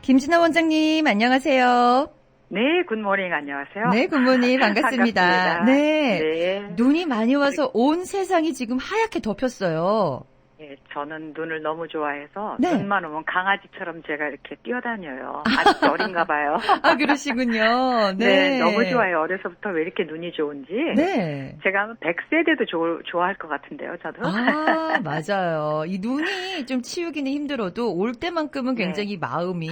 김진아 원장님, 안녕하세요. 네, 굿모닝 안녕하세요. 네, 굿모닝 반갑습니다. 반갑습니다. 네. 네. 눈이 많이 와서 온 세상이 지금 하얗게 덮였어요. 예, 저는 눈을 너무 좋아해서 네. 눈만 오면 강아지처럼 제가 이렇게 뛰어다녀요. 아직 어린가 봐요. 아, 그러시군요. 네. 네, 너무 좋아요. 어려서부터 왜 이렇게 눈이 좋은지. 네. 제가 하면 100세대도 좋아할 것 같은데요, 저도. 아, 맞아요. 이 눈이 좀 치우기는 힘들어도 올 때만큼은 네. 굉장히 마음이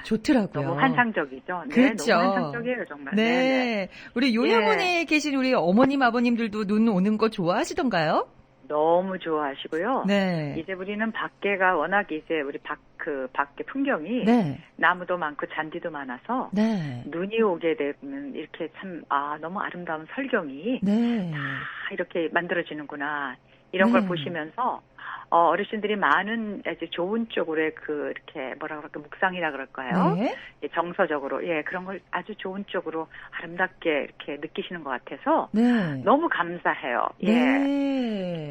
좋더라고요. 너무 환상적이죠. 네, 그렇죠. 너무 환상적이에요, 정말. 네. 네. 우리 요양원에 계신 우리 어머님, 아버님들도 눈 오는 거 좋아하시던가요? 너무 좋아하시고요. 네. 이제 우리는 밖에가 워낙 이제 우리 밖에 풍경이 네. 나무도 많고 잔디도 많아서 네. 눈이 오게 되면 이렇게 참, 너무 아름다운 설경이 네. 다 이렇게 만들어지는구나. 이런 걸 네. 보시면서, 어르신들이 많은 이제 좋은 쪽으로 이렇게 뭐라 그럴까, 묵상이라 그럴까요? 네. 예, 정서적으로, 예, 그런 걸 아주 좋은 쪽으로 아름답게 이렇게 느끼시는 것 같아서 네. 너무 감사해요. 예. 네.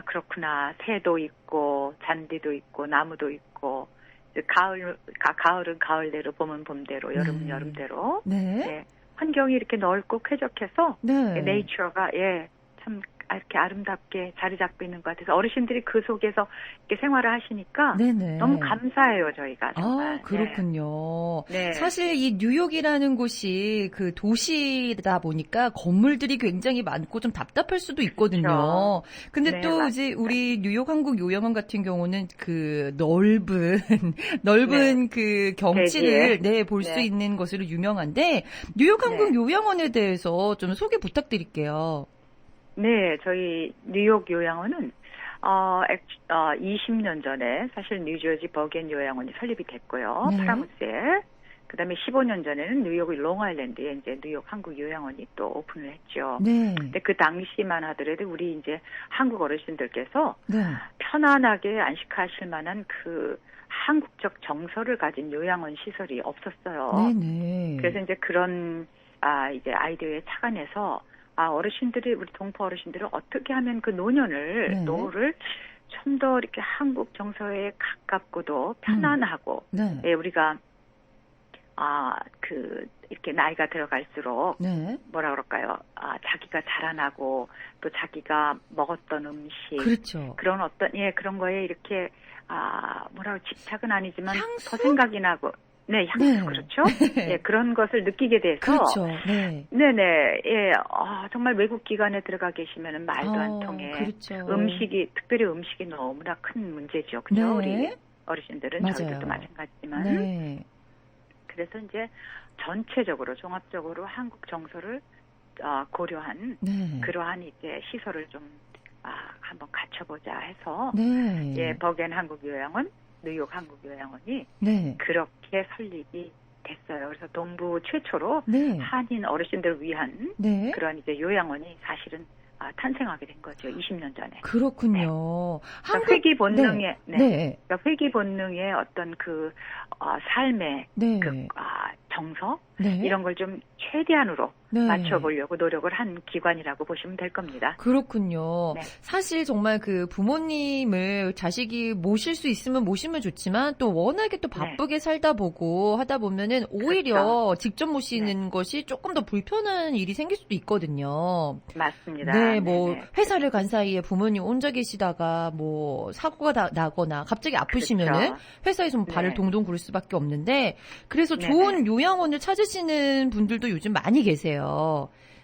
그렇구나. 새도 있고, 잔디도 있고, 나무도 있고, 이제 가을은 가을대로, 봄은 봄대로, 여름은 여름대로. 네. 예, 환경이 이렇게 넓고 쾌적해서, 네. 네이처가, 예, 참, 이렇게 아름답게 자리 잡고 있는 것 같아서 어르신들이 그 속에서 이렇게 생활을 하시니까 네네. 너무 감사해요, 저희가. 정말. 아, 그렇군요. 네. 사실 이 뉴욕이라는 곳이 그 도시다 보니까 건물들이 굉장히 많고 좀 답답할 수도 있거든요. 근데 네, 또 이제 우리 뉴욕 한국 요양원 같은 경우는 그 넓은 그 경치를 볼 수 네. 있는 것으로 유명한데 뉴욕 한국 요양원에 대해서 좀 소개 부탁드릴게요. 네, 저희 뉴욕 요양원은 20년 전에 사실 뉴저지 버겐 요양원이 설립이 됐고요. 네. 파라무스에. 그다음에 15년 전에는 뉴욕 롱아일랜드에 이제 뉴욕 한국 요양원이 또 오픈을 했죠. 네. 근데 그 당시만 하더라도 우리 이제 한국 어르신들께서 네. 편안하게 안식하실 만한 그 한국적 정서를 가진 요양원 시설이 없었어요. 네네. 그래서 이제 그런 이제 아이디어에 착안해서 어르신들이 우리 동포 어르신들은 어떻게 하면 그 노후를 좀 더 이렇게 한국 정서에 가깝고도 편안하고 네. 예, 우리가 이렇게 나이가 들어갈수록 네. 뭐라 그럴까요? 자기가 자라나고 또 자기가 먹었던 음식 그렇죠. 그런 그런 거에 이렇게 집착은 아니지만 향수? 더 생각이 나고 향수 네. 그렇죠? 예, 그런 것을 느끼게 돼서 그렇죠. 네. 네네 예, 정말 외국 기관에 들어가 계시면은 말도 안 통해. 그렇죠. 특별히 음식이 너무나 큰 문제죠. 그죠? 네. 우리 어르신들은 맞아요. 저희들도 마찬가지지만 네. 그래서 이제 전체적으로 종합적으로 한국 정서를 고려한 네. 그러한 이제 시설을 좀 한번 갖춰보자 해서 네. 예, 버겐 한국 요양원, 뉴욕 한국 요양원이 네. 그렇게 설립이 됐어요. 그래서 동부 최초로 네. 한인 어르신들을 위한 네. 그런 이제 요양원이 사실은 탄생하게 된 거죠. 20년 전에. 그렇군요. 그러니까 회귀 본능의 네. 그러니까 회귀 본능의 어떤 그 삶의 네. 그 정서 네. 이런 걸 좀 최대한으로 네. 맞춰보려고 노력을 한 기관이라고 보시면 될 겁니다. 그렇군요. 네. 사실 정말 그 부모님을 자식이 모실 수 있으면 모시면 좋지만 또 워낙에 또 바쁘게 살다 보고 하다 보면은 오히려 그렇죠. 직접 모시는 것이 조금 더 불편한 일이 생길 수도 있거든요. 맞습니다. 네, 네네. 회사를 간 사이에 부모님 혼자 계시다가 사고가 나거나 갑자기 아프시면은 그렇죠. 회사에서 발을 네. 동동 구를 수밖에 없는데 그래서 네네. 좋은 요양원을 찾으시는 분들도 요즘 많이 계세요.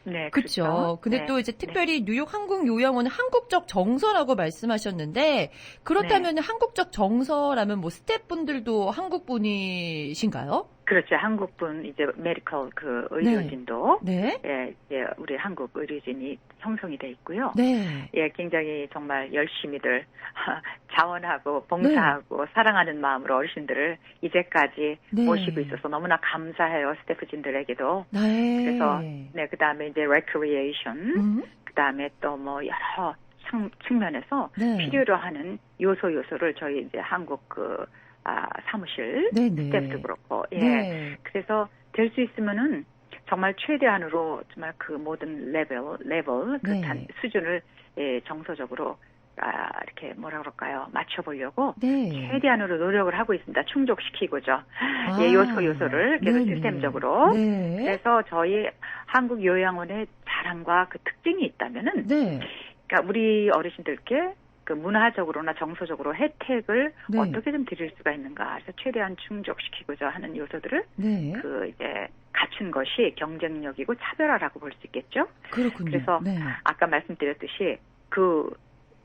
네, 그렇죠. 그렇죠. 근데 네. 또 이제 특별히 뉴욕 한국 요양원은 한국적 정서라고 말씀하셨는데 그렇다면 한국적 정서라면 스태프분들도 한국 분이신가요? 그렇죠. 한국분 이제 메디컬 의료진도 네. 예, 이제 우리 한국 의료진이 형성이 돼 있고요. 네. 예, 굉장히 정말 열심히들 자원하고 봉사하고 사랑하는 마음으로 어르신들을 이제까지 모시고 있어서 너무나 감사해요. 스태프진들에게도. 네. 그래서 그다음에 이제 recreation, 그다음에 또 여러 측면에서 필요로 하는 요소를 저희 이제 한국 사무실 스태프도 그렇고 그래서 될 수 있으면은 정말 최대한으로 정말 그 모든 레벨 그 수준을 정서적으로 이렇게 뭐라 그럴까요? 맞춰보려고 네. 최대한으로 노력을 하고 있습니다. 충족시키고죠. 아. 예, 요소를 계속 네네. 시스템적으로. 네. 그래서 저희 한국요양원의 자랑과 그 특징이 있다면은, 네. 그러니까 우리 어르신들께 그 문화적으로나 정서적으로 혜택을 네. 어떻게 좀 드릴 수가 있는가. 그래서 최대한 충족시키고자 하는 요소들을 네. 그 이제 갖춘 것이 경쟁력이고 차별화라고 볼 수 있겠죠. 그렇군요. 그래서 네. 아까 말씀드렸듯이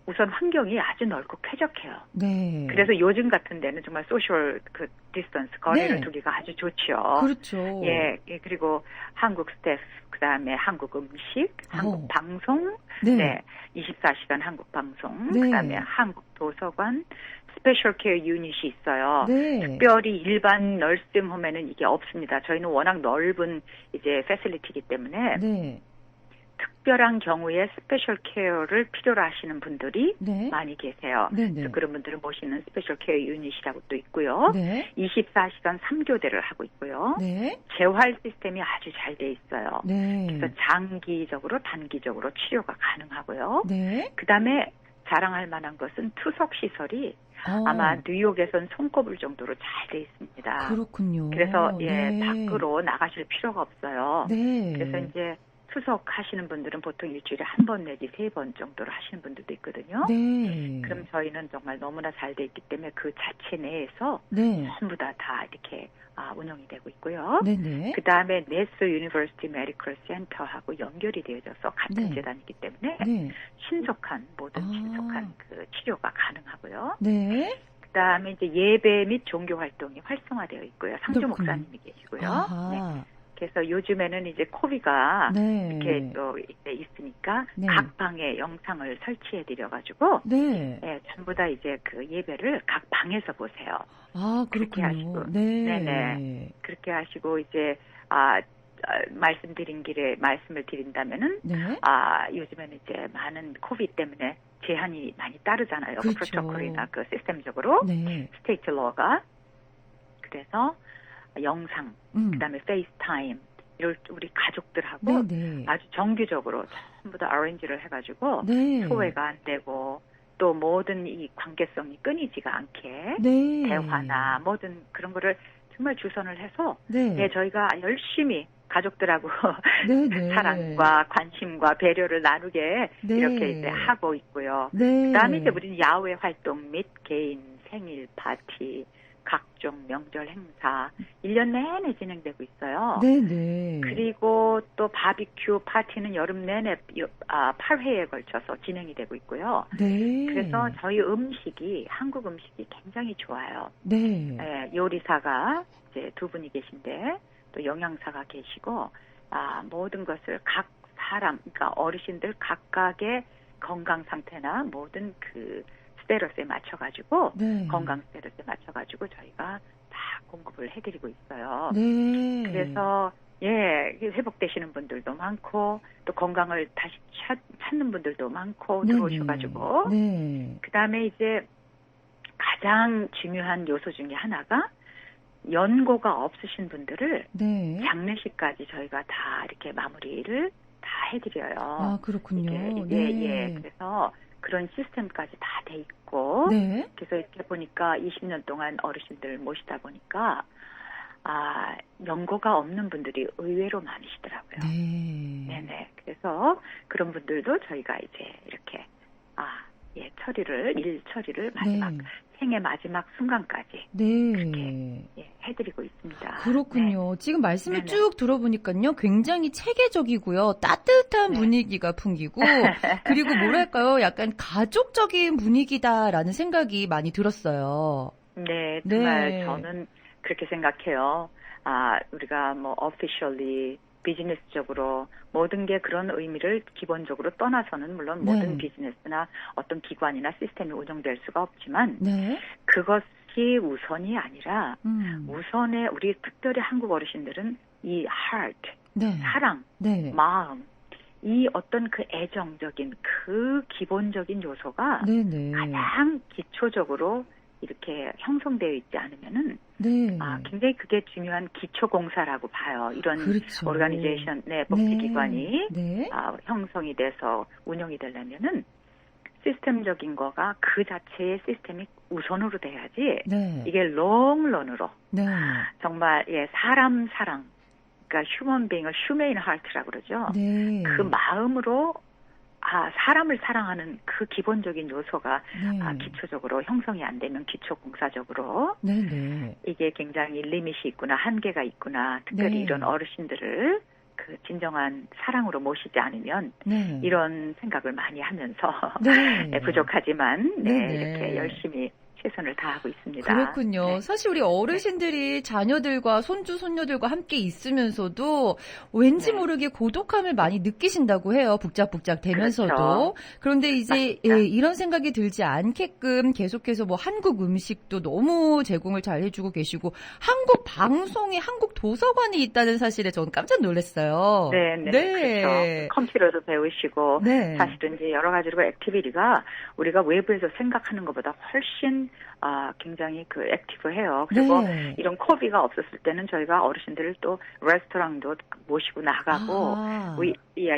우선 환경이 아주 넓고 쾌적해요. 네. 그래서 요즘 같은 데는 정말 소셜 그 디스턴스 거리를 네. 두기가 아주 좋죠. 그렇죠. 예, 그리고 한국 스태프, 그다음에 한국 음식, 한국 방송, 네. 24시간 한국 방송, 네. 그다음에 한국 도서관, 스페셜 케어 유닛이 있어요. 네. 특별히 일반 널싱홈에는 이게 없습니다. 저희는 워낙 넓은 이제 패실리티이기 때문에 네. 특별한 경우에 스페셜 케어를 필요로 하시는 분들이 네. 많이 계세요. 네. 그래서 그런 분들을 모시는 스페셜 케어 유닛이라고 또 있고요. 네. 24시간 3교대를 하고 있고요. 네. 재활 시스템이 아주 잘 돼 있어요. 네. 그래서 장기적으로 단기적으로 치료가 가능하고요. 네. 그다음에 자랑할 만한 것은 투석 시설이 아마 뉴욕에선 손꼽을 정도로 잘 돼 있습니다. 그렇군요. 그래서 네. 밖으로 나가실 필요가 없어요. 네. 그래서 이제 투석하시는 분들은 보통 일주일에 한 번 내지 3번 정도로 하시는 분들도 있거든요. 네. 그럼 저희는 정말 너무나 잘 돼 있기 때문에 그 자체 내에서 네. 전부 다 이렇게 운영이 되고 있고요. 네네. 그 다음에 네스 유니버시티 메디컬 센터하고 연결이 되어져서 같은 네. 재단이기 때문에 네. 모든 신속한 그 치료가 가능하고요. 네. 그 다음에 이제 예배 및 종교 활동이 활성화되어 있고요. 상주 그렇군요. 목사님이 계시고요. 아하. 네. 그래서 요즘에는 이제 코비가 네. 이렇게 또 이제 있으니까 네. 각 방에 영상을 설치해 드려가지고 네. 전부 다 이제 그 예배를 각 방에서 보세요. 그렇게 그렇군요. 하시고. 네. 네네. 그렇게 하시고 이제 말씀드린 길에 말씀을 드린다면은 네. 요즘에는 이제 많은 코비드 때문에 제한이 많이 따르잖아요. 그렇죠. 프로토콜이나 그 시스템적으로 네. 스테이트 로가. 그래서 영상, 그다음에 페이스타임 이럴 우리 가족들하고 네네. 아주 정기적으로 전부 다 어레인지를 해가지고 네. 소외가 안 되고 또 모든 이 관계성이 끊이지가 않게 네. 대화나 모든 그런 거를 정말 주선을 해서 네. 저희가 열심히 가족들하고 네네. 사랑과 관심과 배려를 나누게 네. 이렇게 이제 하고 있고요. 네. 그다음에 이제 우리는 야외 활동 및 개인 생일 파티 각종 명절 행사 1년 내내 진행되고 있어요. 네네. 그리고 또 바비큐 파티는 여름 내내 8회에 걸쳐서 진행이 되고 있고요. 네. 그래서 저희 한국 음식이 굉장히 좋아요. 네. 요리사가 이제 2분이 계신데 또 영양사가 계시고 모든 것을 각 사람, 그러니까 어르신들 각각의 건강 상태나 모든 그 스테러스에 맞춰가지고 네. 건강 스테러스에 맞춰가지고 저희가 다 공급을 해드리고 있어요. 네. 그래서 회복되시는 분들도 많고 또 건강을 다시 찾는 분들도 많고 들어오셔가지고 네. 그 다음에 이제 가장 중요한 요소 중에 하나가 연고가 없으신 분들을 네. 장례식까지 저희가 다 이렇게 마무리를 다 해드려요. 그렇군요. 이게 그래서 그런 시스템까지 다 돼 있고 네. 그래서 이렇게 보니까 20년 동안 어르신들 모시다 보니까 연고가 없는 분들이 의외로 많으시더라고요. 네. 네네. 그래서 그런 분들도 저희가 이제 이렇게 일 처리를 마지막 생애 마지막 순간까지 그렇게 해드리고 있습니다. 그렇군요. 지금 말씀을 네네. 쭉 들어보니까요. 굉장히 체계적이고요. 따뜻한 분위기가 풍기고 그리고 뭐랄까요. 약간 가족적인 분위기다라는 생각이 많이 들었어요. 네. 정말 저는 그렇게 생각해요. 우리가 officially 비즈니스적으로 모든 게 그런 의미를 기본적으로 떠나서는 물론 모든 비즈니스나 어떤 기관이나 시스템이 운영될 수가 없지만 그것이 우선이 아니라 우선에 우리 특별히 한국 어르신들은 이 heart, 사랑, 마음 이 어떤 그 애정적인 그 기본적인 요소가 가장 기초적으로 이렇게 형성되어 있지 않으면은 굉장히 그게 중요한 기초 공사라고 봐요. 이런 오르가니제이션, 복지기관이 형성이 돼서 운영이 되려면은 시스템적인 거가 그 자체의 시스템이 우선으로 돼야지 네. 이게 롱런으로 네. 정말 사람 사랑 그러니까 휴먼 빙을 휴메인 하트라고 그러죠. 네. 그 마음으로 사람을 사랑하는 그 기본적인 요소가 네. 기초적으로 형성이 안 되면 기초공사적으로 네네. 이게 굉장히 리밋이 있구나 한계가 있구나 특별히 네. 이런 어르신들을 그 진정한 사랑으로 모시지 않으면 네. 이런 생각을 많이 하면서 네. 부족하지만 네네. 이렇게 열심히 최선을 다하고 있습니다. 그렇군요. 네. 사실 우리 어르신들이 자녀들과 손주, 손녀들과 함께 있으면서도 왠지 네. 모르게 고독함을 많이 느끼신다고 해요. 북적북적 되면서도. 그렇죠. 그런데 이제 맞습니다. 이런 생각이 들지 않게끔 계속해서 뭐 한국 음식도 너무 제공을 잘 해주고 계시고 한국 방송이 한국 도서관이 있다는 사실에 저는 깜짝 놀랐어요. 네. 그렇죠. 컴퓨터도 배우시고 네. 사실은 이제 여러 가지로 액티비티가 우리가 외부에서 생각하는 것보다 훨씬 굉장히 그 액티브해요. 그리고 네. 이런 코비가 없었을 때는 저희가 어르신들을 또 레스토랑도 모시고 나가고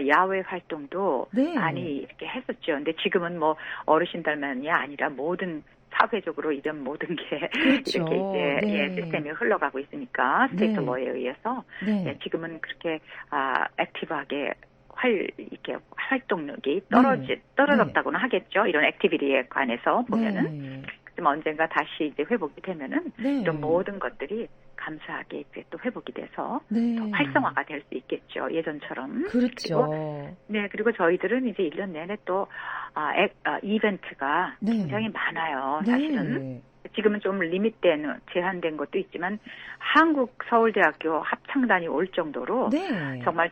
야외 활동도 네. 많이 이렇게 했었죠. 근데 지금은 뭐 어르신들만이 아니라 모든 사회적으로 이런 모든 게 그렇죠. 이렇게 이제 네. 시스템이 흘러가고 있으니까 스테이트 네. 로에 의해서 네. 지금은 그렇게 액티브하게 이렇게 활동력이 떨어졌다고는 하겠죠. 이런 액티비티에 관해서 보면은. 네. 그렇지만 언젠가 다시 이제 회복이 되면은 네. 이런 모든 것들이 감사하게 이제 또 회복이 돼서 네. 더 활성화가 될 수 있겠죠. 예전처럼. 그렇죠. 그리고 저희들은 이제 1년 내내 또 이벤트가 네. 굉장히 많아요. 네. 사실은. 지금은 좀 제한된 것도 있지만 한국 서울대학교 합창단이 올 정도로 네. 정말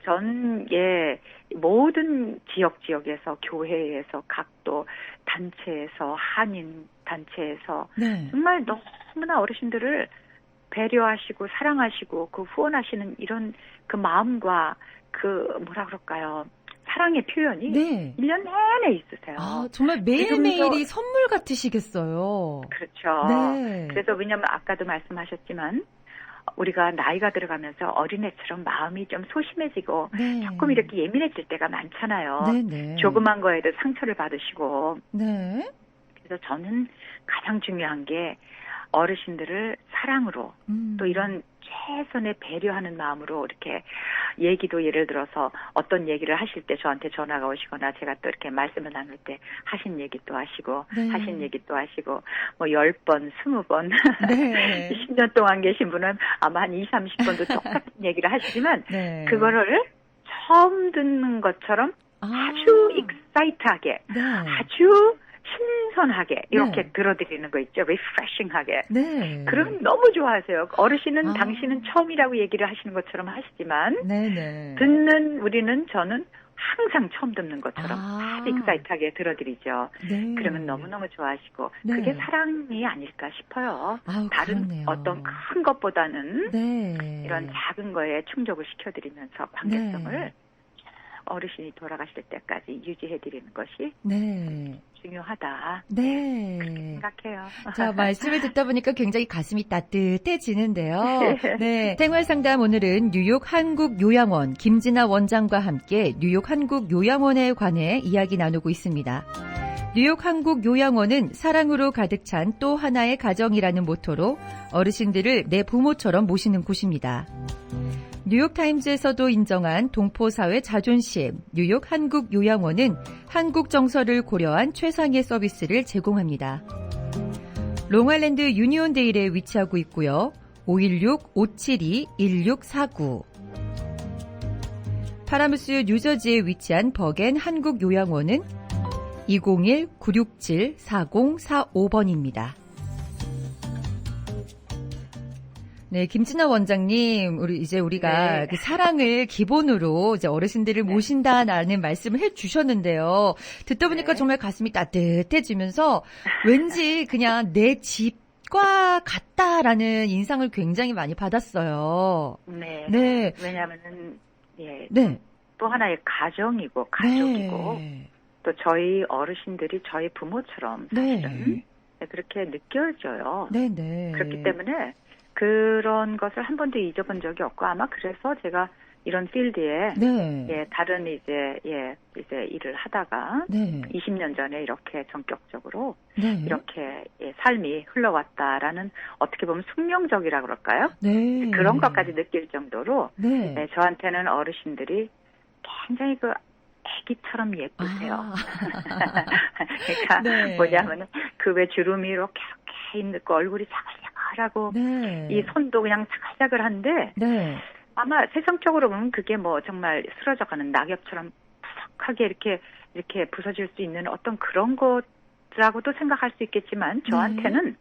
모든 지역에서 교회에서 각도 단체에서 한인 단체에서 네. 정말 너무나 어르신들을 배려하시고 사랑하시고 그 후원하시는 이런 그 마음과 그 뭐라 그럴까요? 사랑의 표현이 네. 1년 내내 있으세요. 정말 매일매일이 선물 같으시겠어요. 그렇죠. 네. 그래서 왜냐하면 아까도 말씀하셨지만 우리가 나이가 들어가면서 어린애처럼 마음이 좀 소심해지고 네. 조금 이렇게 예민해질 때가 많잖아요. 네네. 조그만 거에도 상처를 받으시고. 네. 그래서 저는 가장 중요한 게 어르신들을 사랑으로 또 이런 최선의 배려하는 마음으로 이렇게 얘기도 예를 들어서 어떤 얘기를 하실 때 저한테 전화가 오시거나 제가 또 이렇게 말씀을 나눌 때 하신 얘기 또 하시고 네. 하신 얘기 또 하시고 뭐 10번, 20번 네. 10년 동안 계신 분은 아마 한 20, 30번도 똑같은 얘기를 하시지만 네. 그거를 처음 듣는 것처럼 아주 익사이트하게 네. 아주 신선하게 이렇게 네. 들어드리는 거 있죠. 리프레싱하게. 네. 그럼 너무 좋아하세요. 어르신은 당신은 처음이라고 얘기를 하시는 것처럼 하시지만 네네. 저는 항상 처음 듣는 것처럼 아주 익사이트하게 들어드리죠. 네. 그러면 너무너무 좋아하시고 네. 그게 사랑이 아닐까 싶어요. 다른 그렇네요. 어떤 큰 것보다는 네. 이런 작은 거에 충족을 시켜드리면서 관계성을 네. 어르신이 돌아가실 때까지 유지해드리는 것이 네. 중요하다. 네. 그렇게 생각해요. 자, 말씀을 듣다 보니까 굉장히 가슴이 따뜻해지는데요. 네. 생활상담 오늘은 뉴욕 한국요양원 김진아 원장과 함께 뉴욕 한국요양원에 관해 이야기 나누고 있습니다. 뉴욕 한국요양원은 사랑으로 가득 찬 또 하나의 가정이라는 모토로 어르신들을 내 부모처럼 모시는 곳입니다. 뉴욕타임즈에서도 인정한 동포사회 자존심, 뉴욕 한국요양원은 한국 정서를 고려한 최상의 서비스를 제공합니다. 롱아일랜드 유니온데일에 위치하고 있고요. 516-572-1649 파라무스 뉴저지에 위치한 버겐 한국요양원은 201-967-4045번입니다. 네, 김진아 원장님, 우리가 네. 그 사랑을 기본으로 이제 어르신들을 모신다라는 말씀을 해주셨는데요. 듣다 보니까 정말 가슴이 따뜻해지면서 왠지 그냥 내 집과 같다라는 인상을 굉장히 많이 받았어요. 네. 네. 왜냐하면은 네. 또 하나의 가정이고 가족이고 네. 또 저희 어르신들이 저희 부모처럼 사실은 그렇게 느껴져요. 네네. 그렇기 때문에 그런 것을 한 번도 잊어본 적이 없고 아마 그래서 제가 이런 필드에 네. 예, 다른 이제 일을 하다가 네. 20년 전에 이렇게 전격적으로 네. 이렇게 삶이 흘러왔다라는 어떻게 보면 숙명적이라 그럴까요? 네. 그런 것까지 느낄 정도로 네. 네, 저한테는 어르신들이 굉장히 그 애기처럼 예쁘세요. 그러니까 네. 뭐냐면은 그 왜 주름이 이렇게 있고 얼굴이 자글자글하고 네. 이 손도 그냥 자글자글한데 네. 아마 세상적으로 보면 그게 뭐 정말 쓰러져가는 낙엽처럼 푸석하게 이렇게 부서질 수 있는 어떤 그런 것이라고도 생각할 수 있겠지만 저한테는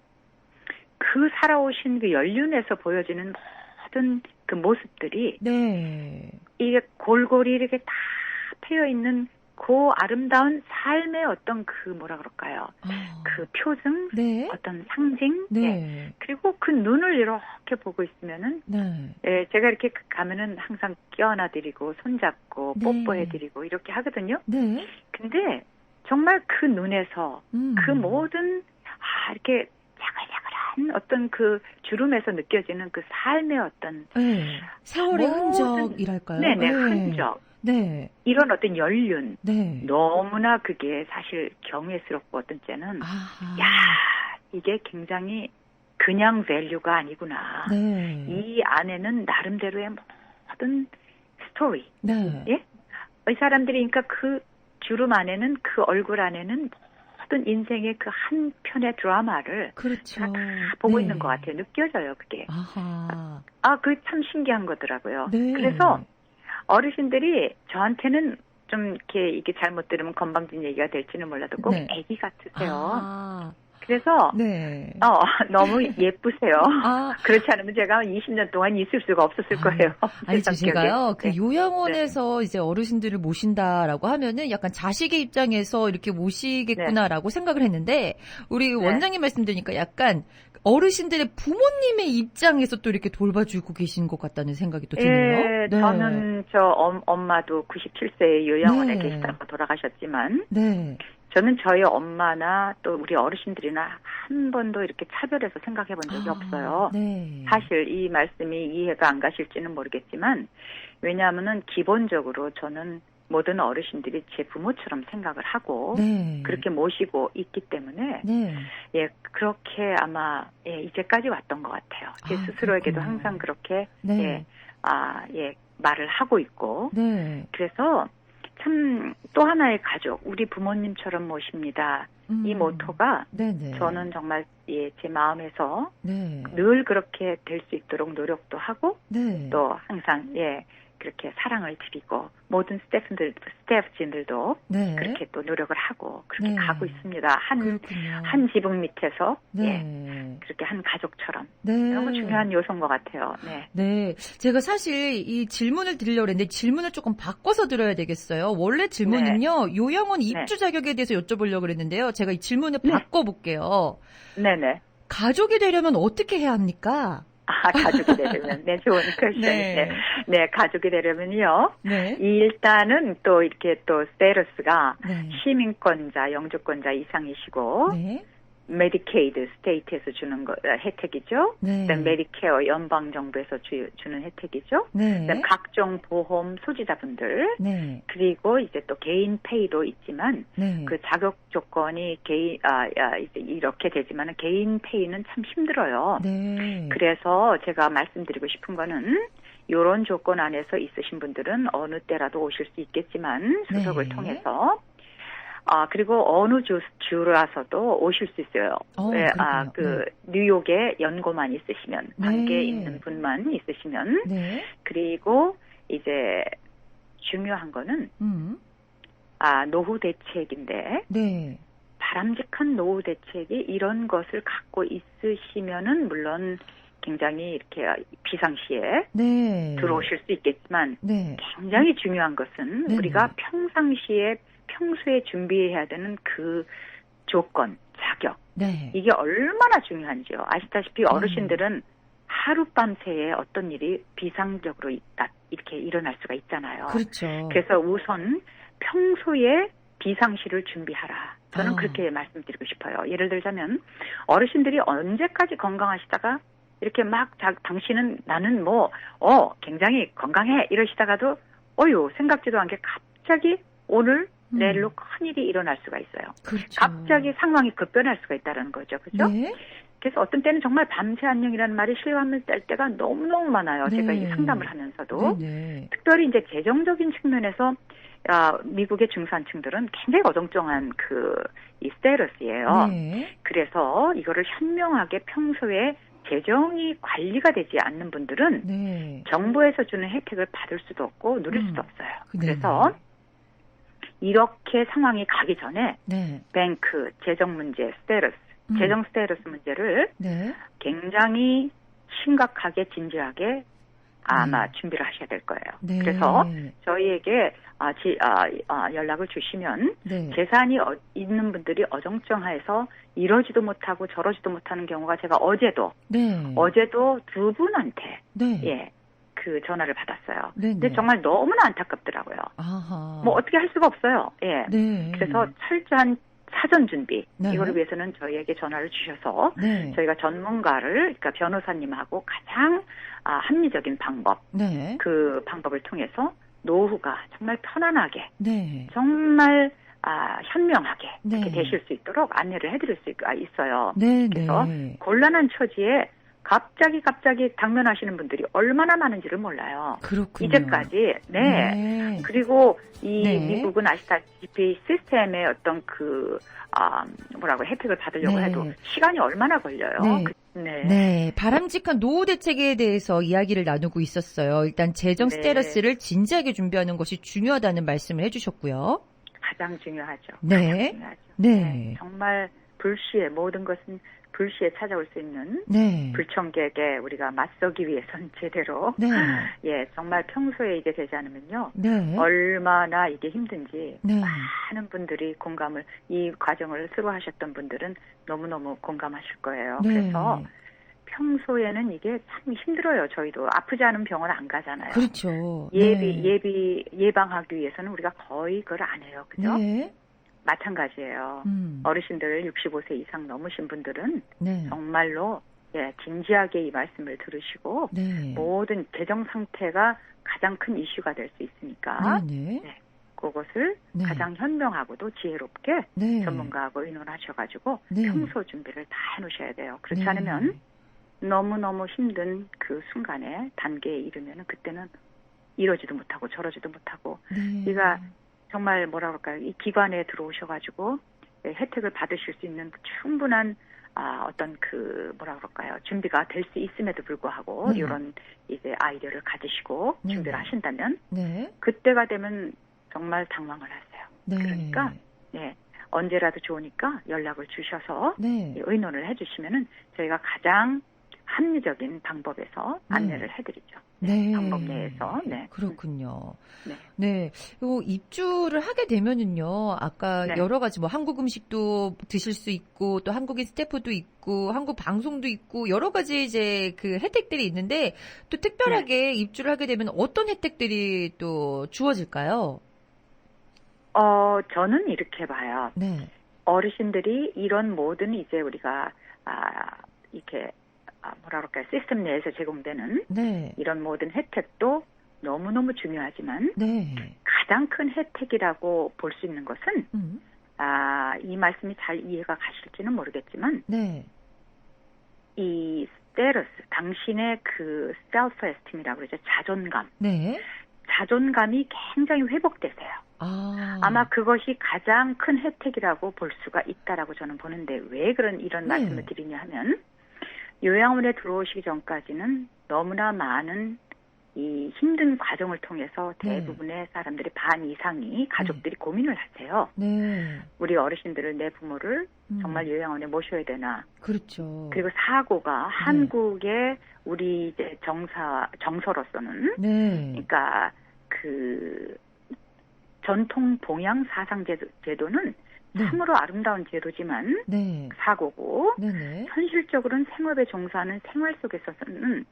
그 살아오신 그 연륜에서 보여지는 모든 그 모습들이 네. 이게 골고루 이렇게 다 패여 있는 그 아름다운 삶의 어떤 그 뭐라 그럴까요? 그 표정, 네. 어떤 상징, 네. 예. 그리고 그 눈을 이렇게 보고 있으면은, 네. 예, 제가 이렇게 가면은 항상 껴안아드리고 손잡고 네. 뽀뽀해드리고 이렇게 하거든요. 네. 근데 정말 그 눈에서 그 모든 이렇게 자글자글한 어떤 그 주름에서 느껴지는 그 삶의 어떤 네. 세월의 모든, 흔적이랄까요? 네네, 네. 흔적. 네. 이런 어떤 연륜. 네. 너무나 그게 사실 경외스럽고 어떤 때는 아하. 야, 이게 굉장히 그냥 밸류가 아니구나. 네. 이 안에는 나름대로의 모든 스토리. 네. 예? 이 사람들이 그러니까 그 주름 안에는 그 얼굴 안에는 모든 인생의 그 한 편의 드라마를 그렇죠. 제가 다 보고 네. 있는 것 같아요. 느껴져요, 그게. 아하. 그게 참 신기한 거더라고요. 네. 그래서 어르신들이 저한테는 좀 이게 잘못 들으면 건방진 얘기가 될지는 몰라도 꼭 네. 애기 같으세요. 아. 그래서 네. 너무 예쁘세요. 아. 그렇지 않으면 제가 20년 동안 있을 수가 없었을 거예요. 아니, 제 제가요, 그 네. 요양원에서 이제 어르신들을 모신다라고 하면은 약간 자식의 입장에서 이렇게 모시겠구나라고 생각을 했는데, 우리 원장님 말씀 드리니까 약간 어르신들의 부모님의 입장에서 또 이렇게 돌봐주고 계신 것 같다는 생각이 또 드네요. 예, 네. 저는 엄마도 97세에 요양원에 네. 계시다가 돌아가셨지만, 네. 저는 저희 엄마나 또 우리 어르신들이나 한 번도 이렇게 차별해서 생각해 본 적이 없어요. 네. 사실 이 말씀이 이해가 안 가실지는 모르겠지만, 왜냐하면은 기본적으로 저는 모든 어르신들이 제 부모처럼 생각을 하고, 네. 그렇게 모시고 있기 때문에, 네. 예, 그렇게 아마, 이제까지 왔던 것 같아요. 제 스스로에게도 그렇군요. 항상 그렇게, 네. 말을 하고 있고, 네. 그래서 참 또 하나의 가족, 우리 부모님처럼 모십니다. 이 모토가 네네. 저는 정말 제 마음에서 네. 늘 그렇게 될 수 있도록 노력도 하고 네. 또 항상 그렇게 사랑을 드리고 모든 스태프진들도 네. 그렇게 또 노력을 하고 그렇게 네. 가고 있습니다. 그렇군요. 한 지붕 밑에서 네. 그렇게 한 가족처럼 네. 너무 중요한 요소인 것 같아요. 네. 네. 제가 사실 이 질문을 드리려고 했는데 질문을 조금 바꿔서 드려야 되겠어요. 원래 질문은요. 요양원 입주 자격에 대해서 여쭤보려고 그랬는데요. 제가 이 질문을 바꿔볼게요. 네네. 가족이 되려면 어떻게 해야 합니까? 가족이 되려면, 좋은 퀘스천. 네, 가족이 되려면요. 네. 일단은 또 이렇게 또 스테이터스가 네. 시민권자, 영주권자 이상이시고, 네. 메디케이드 스테이트에서 주는 혜택이죠. 네. 그다음 메디케어 연방 정부에서 주는 혜택이죠. 네. 그다음 각종 보험 소지자분들. 네. 그리고 이제 또 개인 페이도 있지만 네. 그 자격 조건이 이제 이렇게 되지만은 개인 페이는 참 힘들어요. 네. 그래서 제가 말씀드리고 싶은 거는 이런 조건 안에서 있으신 분들은 어느 때라도 오실 수 있겠지만 수석을 통해서 그리고 어느 주라서도 오실 수 있어요. 뉴욕에 연고만 있으시면, 관계 있는 분만 있으시면. 네. 그리고 이제 중요한 거는, 노후 대책인데. 네. 바람직한 노후 대책이 이런 것을 갖고 있으시면은, 물론 굉장히 이렇게 비상시에 들어오실 수 있겠지만, 굉장히 중요한 것은 우리가 평소에 준비해야 되는 그 조건, 자격. 이게 얼마나 중요한지요. 아시다시피 어르신들은 하룻밤 새에 어떤 일이 비상적으로 이렇게 일어날 수가 있잖아요. 그렇죠. 그래서 우선 평소에 비상시를 준비하라. 저는 그렇게 말씀드리고 싶어요. 예를 들자면 어르신들이 언제까지 건강하시다가 이렇게 막 당신은 나는 굉장히 건강해 이러시다가도 생각지도 않게 갑자기 오늘 내일로 큰일이 일어날 수가 있어요. 그렇죠. 갑자기 상황이 급변할 수가 있다는 거죠. 그죠? 네. 그래서 어떤 때는 정말 밤새 안녕이라는 말이 실감을 뗄 때가 너무너무 많아요. 네. 제가 이 상담을 하면서도. 네. 특별히 이제 재정적인 측면에서 미국의 중산층들은 굉장히 어정쩡한 이 스테이러스예요. 네. 그래서 이거를 현명하게 평소에 재정이 관리가 되지 않는 분들은 네. 정부에서 주는 혜택을 받을 수도 없고 누릴 수도 없어요. 네. 그래서 이렇게 상황이 가기 전에 네. 뱅크, 재정 문제, 스테이러스, 재정 스테이러스 문제를 네. 굉장히 심각하게 진지하게 아마 준비를 하셔야 될 거예요. 네. 그래서 저희에게 연락을 주시면 네. 재산이 있는 분들이 어정쩡해서 이러지도 못하고 저러지도 못하는 경우가 제가 어제도 두 분한테 네. 그 전화를 받았어요. 네. 근데 정말 너무나 안타깝더라고요. 아하. 어떻게 할 수가 없어요. 예. 네. 그래서 철저한 사전 준비 네. 이거를 위해서는 저희에게 전화를 주셔서 네. 저희가 전문가를 그러니까 변호사님하고 가장 합리적인 방법 네. 그 방법을 통해서 노후가 정말 편안하게 네. 정말 현명하게 네. 이렇게 되실 수 있도록 안내를 해드릴 수 있어요. 네. 그래서 네. 곤란한 처지에 갑자기 당면하시는 분들이 얼마나 많은지를 몰라요. 그렇군요. 이제까지. 네. 네. 그리고 이 네. 미국은 아시다시피 시스템의 어떤 혜택을 받으려고 네. 해도 시간이 얼마나 걸려요. 네. 네. 바람직한 노후 대책에 대해서 이야기를 나누고 있었어요. 일단 재정 스테러스를 진지하게 준비하는 것이 중요하다는 말씀을 해주셨고요. 가장 중요하죠. 네. 가장 중요하죠. 네. 정말 모든 것은 불시에 찾아올 수 있는 불청객에 우리가 맞서기 위해서는 제대로 정말 평소에 이게 되지 않으면요 얼마나 이게 힘든지 많은 분들이 이 과정을 수료하셨던 분들은 너무너무 공감하실 거예요. 그래서 평소에는 이게 참 힘들어요. 저희도 아프지 않은 병원 안 가잖아요. 그렇죠. 예방하기 위해서는 우리가 거의 그걸 안 해요. 그죠? 네. 마찬가지예요. 어르신들 65세 이상 넘으신 분들은 네. 정말로 진지하게 이 말씀을 들으시고 모든 재정 상태가 가장 큰 이슈가 될 수 있으니까 그것을 가장 현명하고도 지혜롭게 전문가하고 의논하셔가지고 평소 준비를 다 해놓으셔야 돼요. 그렇지 않으면 너무너무 힘든 그 순간에 단계에 이르면 그때는 이러지도 못하고 저러지도 못하고 네가 정말 이 기관에 들어오셔가지고 혜택을 받으실 수 있는 충분한 어떤 준비가 될 수 있음에도 불구하고 이런 이제 아이디어를 가지시고 준비를 하신다면 그때가 되면 정말 당황을 하세요. 그러니까 언제라도 좋으니까 연락을 주셔서 의논을 해주시면은 저희가 가장 합리적인 방법에서 안내를 해드리죠. 방법 내에서. 그렇군요. 네. 입주를 하게 되면은요, 아까 여러 가지 한국 음식도 드실 수 있고, 또 한국인 스태프도 있고, 한국 방송도 있고, 여러 가지 이제 그 혜택들이 있는데, 또 특별하게 입주를 하게 되면 어떤 혜택들이 또 주어질까요? 저는 이렇게 봐요. 어르신들이 이런 모든 이제 우리가, 이렇게, 시스템 내에서 제공되는 이런 모든 혜택도 너무너무 중요하지만 가장 큰 혜택이라고 볼 수 있는 것은 이 말씀이 잘 이해가 가실지는 모르겠지만 이 스테러스, 당신의 그 셀프 에스팀이라고 그러죠. 자존감이 굉장히 회복되세요. 아마 그것이 가장 큰 혜택이라고 볼 수가 있다라고 저는 보는데 왜 이런 말씀을 드리냐 하면 요양원에 들어오시기 전까지는 너무나 많은 이 힘든 과정을 통해서 대부분의 사람들이 반 이상이 가족들이 고민을 하세요. 우리 어르신들을 내 부모를 정말 요양원에 모셔야 되나. 그렇죠. 그리고 사고가 한국의 우리 이제 정서로서는 그러니까 그 전통 봉양 사상 제도는 참으로 아름다운 제도지만 사고고 현실적으로는 생업에 종사하는 생활 속에서는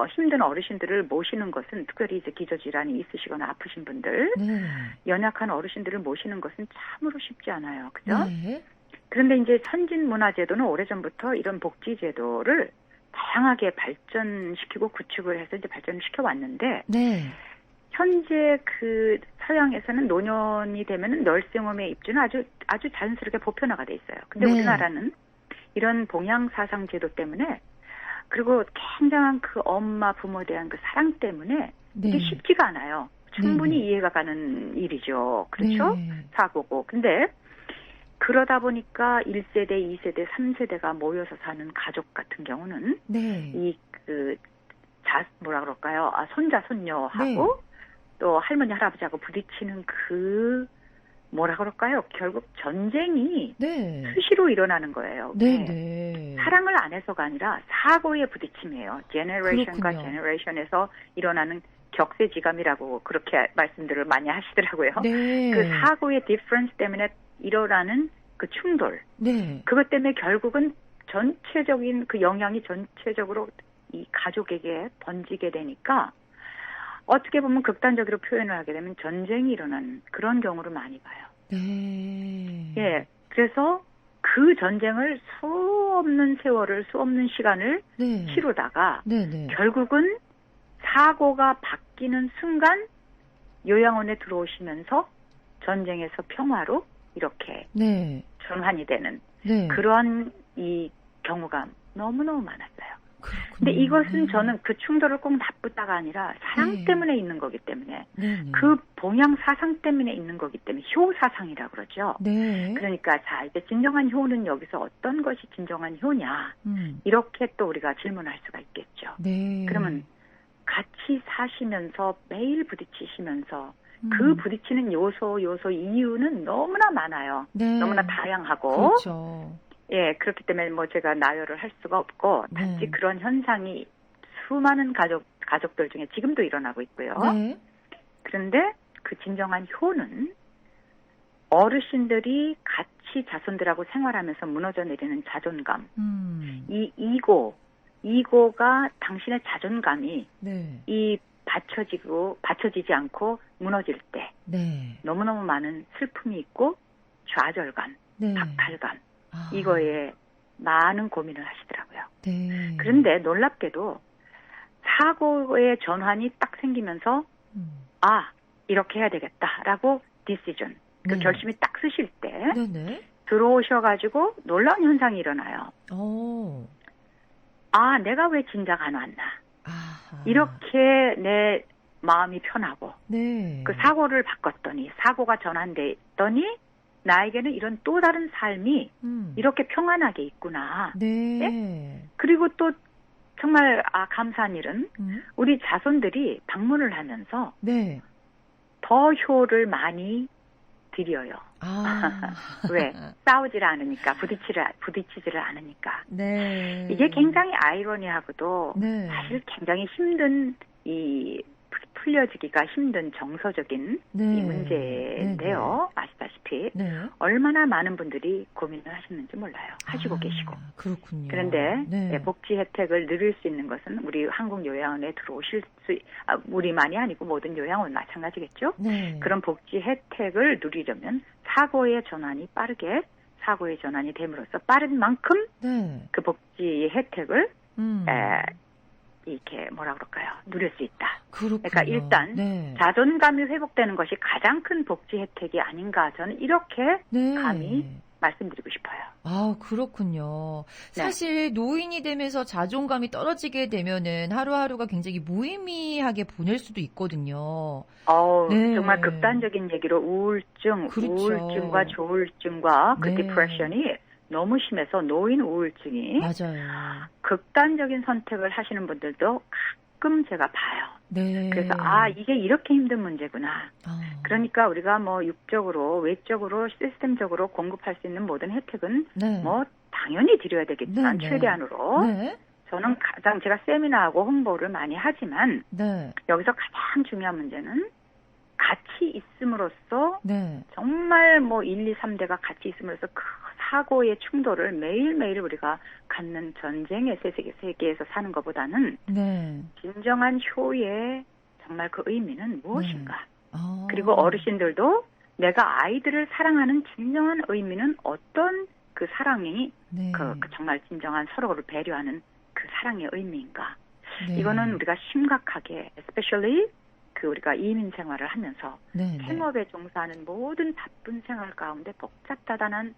힘든 어르신들을 모시는 것은 특별히 이제 기저질환이 있으시거나 아프신 분들 연약한 어르신들을 모시는 것은 참으로 쉽지 않아요. 그죠? 그런데 이제 선진문화제도는 오래전부터 이런 복지제도를 다양하게 발전시키고 구축을 해서 이제 발전을 시켜왔는데 네. 현재 그 서양에서는 노년이 되면은 널싱홈에 입주는 아주 자연스럽게 보편화가 돼 있어요. 근데 네. 우리나라는 이런 봉양 사상 제도 때문에 그리고 굉장한 그 엄마 부모에 대한 그 사랑 때문에 네. 이게 쉽지가 않아요. 충분히 네. 이해가 가는 일이죠. 그렇죠? 네. 사고고. 근데 그러다 보니까 1세대, 2세대, 3세대가 모여서 사는 가족 같은 경우는 네. 뭐라 그럴까요? 손자, 손녀하고 네. 또 할머니, 할아버지하고 부딪히는 뭐라 그럴까요? 결국 전쟁이 네. 수시로 일어나는 거예요. 네. 왜? 네. 사랑을 안 해서가 아니라 사고의 부딪힘이에요. 제너레이션과 그렇군요. 제너레이션에서 일어나는 격세지감이라고 그렇게 말씀들을 많이 하시더라고요. 네. 그 사고의 디퍼런스 때문에 일어나는 그 충돌. 네. 그것 때문에 결국은 전체적인 그 영향이 전체적으로 이 가족에게 번지게 되니까 어떻게 보면 극단적으로 표현을 하게 되면 전쟁이 일어나는 그런 경우를 많이 봐요. 네. 예. 그래서 그 전쟁을 수없는 세월을, 수없는 시간을 네. 치르다가 네. 결국은 사고가 바뀌는 순간 요양원에 들어오시면서 전쟁에서 평화로 이렇게 네. 전환이 되는 네. 그러한 이 경우가 너무너무 많았어요. 그렇군요. 근데 이것은 네. 저는 그 충돌을 꼭 나쁘다가 아니라 사랑 네. 때문에 있는 거기 때문에 네. 그 봉양 사상 때문에 있는 거기 때문에 효 사상이라고 그러죠. 네. 그러니까 자 이제 진정한 효는 여기서 어떤 것이 진정한 효냐 이렇게 또 우리가 질문할 수가 있겠죠. 네. 그러면 같이 사시면서 매일 부딪히시면서 그 부딪히는 요소 이유는 너무나 많아요. 네. 너무나 다양하고 그렇죠. 예 그렇기 때문에 뭐 제가 나열을 할 수가 없고 단지 네. 그런 현상이 수많은 가족들 중에 지금도 일어나고 있고요. 네. 그런데 그 진정한 효는 어르신들이 같이 자손들하고 생활하면서 무너져 내리는 자존감, 이 이고가 당신의 자존감이 네. 이 받쳐지지 않고 무너질 때 네. 너무너무 많은 슬픔이 있고 좌절감, 네. 박탈감 이거에 많은 고민을 하시더라고요. 네. 그런데 놀랍게도 사고의 전환이 딱 생기면서 이렇게 해야 되겠다라고 디시전 그 네. 결심이 딱 쓰실 때 네네. 들어오셔가지고 놀라운 현상이 일어나요. 오. 내가 왜 진작 안 왔나. 아하. 이렇게 내 마음이 편하고 네. 그 사고를 바꿨더니 사고가 전환됐더니 나에게는 이런 또 다른 삶이 이렇게 평안하게 있구나. 네. 네? 그리고 또 정말 감사한 일은 우리 자손들이 방문을 하면서 네. 더 효를 많이 드려요. 왜? 싸우지를 않으니까, 부딪히지를 않으니까. 네. 이게 굉장히 아이러니하고도 네. 사실 굉장히 힘든 풀려지기가 힘든 정서적인 네. 이 문제인데요. 아시다시피 네. 얼마나 많은 분들이 고민을 하셨는지 몰라요. 하시고 계시고. 그렇군요. 그런데 네. 복지 혜택을 누릴 수 있는 것은 우리 한국 요양원에 들어오실 우리만이 아니고 모든 요양원 마찬가지겠죠. 네. 그런 복지 혜택을 누리려면 사고의 전환이 됨으로써 빠른 만큼 네. 그 복지 혜택을 이렇게 뭐라 그럴까요? 누릴 수 있다. 그렇군요. 그러니까 일단 네. 자존감이 회복되는 것이 가장 큰 복지 혜택이 아닌가 저는 이렇게 네. 감히 말씀드리고 싶어요. 그렇군요. 네. 사실 노인이 되면서 자존감이 떨어지게 되면은 하루하루가 굉장히 무의미하게 보낼 수도 있거든요. 네. 정말 극단적인 얘기로 우울증, 그렇죠. 우울증과 조울증과 그 네. 디프레션이 너무 심해서 노인 우울증이 맞아요. 극단적인 선택을 하시는 분들도 가끔 제가 봐요. 네. 그래서 이게 이렇게 힘든 문제구나. 그러니까 우리가 뭐 육적으로 외적으로 시스템적으로 공급할 수 있는 모든 혜택은 네. 뭐 당연히 드려야 되겠지만 네. 최대한으로 네. 저는 가장 제가 세미나하고 홍보를 많이 하지만 네. 여기서 가장 중요한 문제는 같이 있음으로써 네. 정말 뭐 1, 2, 3대가 같이 있음으로써 그 사고의 충돌을 매일매일 우리가 갖는 전쟁의 세계에서 사는 것보다는 네. 진정한 효의 정말 그 의미는 무엇인가. 네. 그리고 어르신들도 내가 아이들을 사랑하는 진정한 의미는 어떤 그 사랑이 네. 그 정말 진정한 서로를 배려하는 그 그 사랑의 의미인가? 네. 이거는 우리가 심각하게, especially 그 우리가 이민 생활을 하면서 네. 생업에 종사하는 모든 바쁜 생활 가운데 복잡다단한